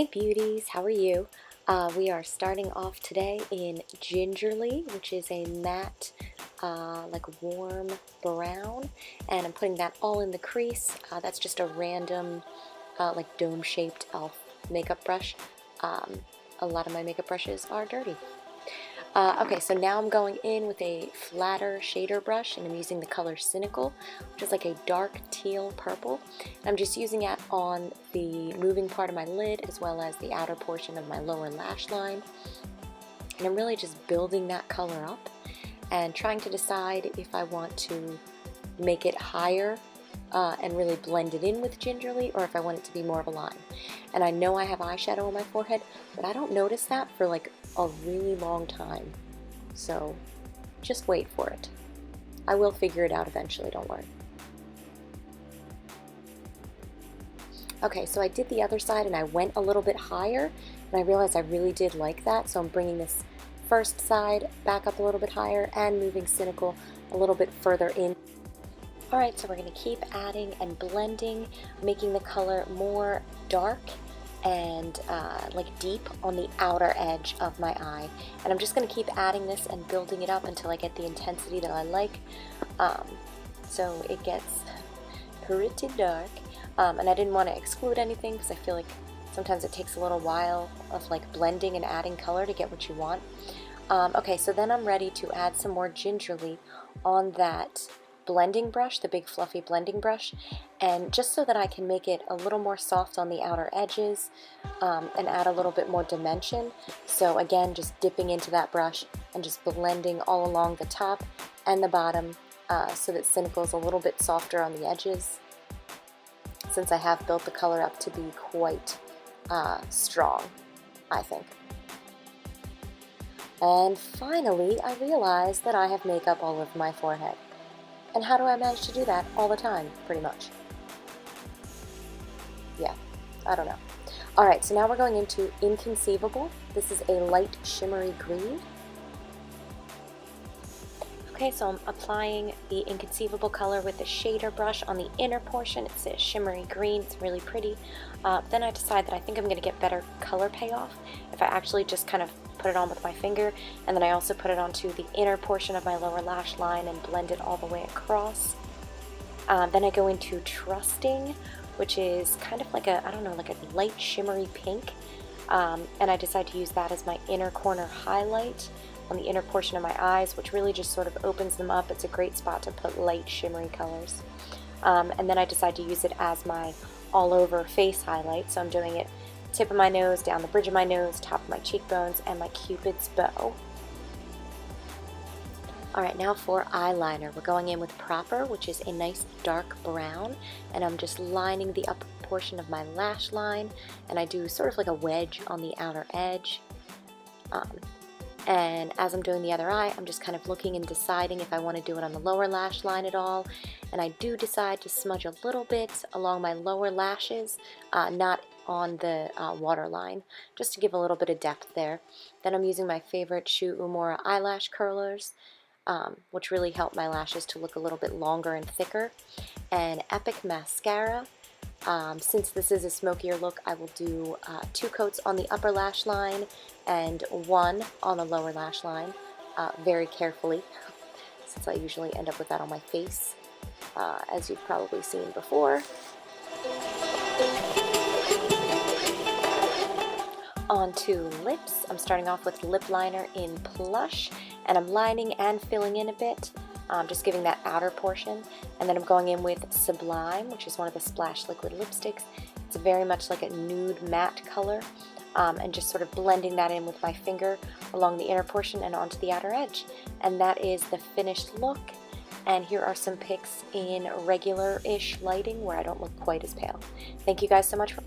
Hey beauties, how are you? We are starting off today in Gingerly, which is a matte, like warm brown, and I'm putting that all in the crease. That's just a random, like dome-shaped elf makeup brush. A lot of my makeup brushes are dirty. Okay, so now I'm going in with a flatter shader brush, and I'm using the color Cynical, which is like a dark teal purple. I'm just using it on the moving part of my lid as well as the outer portion of my lower lash line. And I'm really just building that color up and trying to decide if I want to make it higher and really blend it in with Gingerly, or if I want it to be more of a line. And I know I have eyeshadow on my forehead, but I don't notice that for like a really long time. So just wait for it. I will figure it out eventually, don't worry. Okay, so I did the other side and I went a little bit higher, and I realized I really did like that, so I'm bringing this first side back up a little bit higher and moving Cynical a little bit further in. Alright, so we're going to keep adding and blending, making the color more dark and like deep on the outer edge of my eye. And I'm just going to keep adding this and building it up until I get the intensity that I like. So it gets pretty dark. And I didn't want to exclude anything because I feel like sometimes it takes a little while of like blending and adding color to get what you want. Okay, so then I'm ready to add some more Gingerly on that blending brush, the big fluffy blending brush, and just so that I can make it a little more soft on the outer edges and add a little bit more dimension. So again, just dipping into that brush and just blending all along the top and the bottom so that Cynical is a little bit softer on the edges, since I have built the color up to be quite strong, I think. And finally, I realized that I have makeup all over my forehead. And how do I manage to do that all the time, pretty much? Yeah, I don't know. Alright, so now we're going into Inconceivable. This is a light shimmery green. Okay, so I'm applying the Inconceivable color with the shader brush on the inner portion. It's a shimmery green, it's really pretty. Then I decide that I think I'm going to get better color payoff if I actually just kind of put it on with my finger, and then I also put it onto the inner portion of my lower lash line and blend it all the way across. Then I go into Trusting, which is kind of like a, I don't know, like a light shimmery pink, and I decide to use that as my inner corner highlight on the inner portion of my eyes, which really just sort of opens them up. It's a great spot to put light shimmery colors. And then I decide to use it as my all over face highlight, so I'm doing it tip of my nose, down the bridge of my nose, top of my cheekbones, and my Cupid's bow. Alright, now for eyeliner. We're going in with Proper, which is a nice dark brown, and I'm just lining the upper portion of my lash line, and I do sort of like a wedge on the outer edge. And as I'm doing the other eye, I'm just kind of looking and deciding if I want to do it on the lower lash line at all. And I do decide to smudge a little bit along my lower lashes, not on the waterline, just to give a little bit of depth there. Then I'm using my favorite Uemura eyelash curlers, which really help my lashes to look a little bit longer and thicker. And Epic mascara. Since this is a smokier look, I will do 2 coats on the upper lash line and 1 on the lower lash line, very carefully, since I usually end up with that on my face, as you've probably seen before. On to lips. I'm starting off with Lipliner in Plush, and I'm lining and filling in a bit. Just giving that outer portion, and then I'm going in with Sublime, which is one of the Splash liquid lipsticks. It's very much like a nude matte color, and just sort of blending that in with my finger along the inner portion and onto the outer edge. And that is the finished look, and here are some pics in regular-ish lighting where I don't look quite as pale. Thank you guys so much for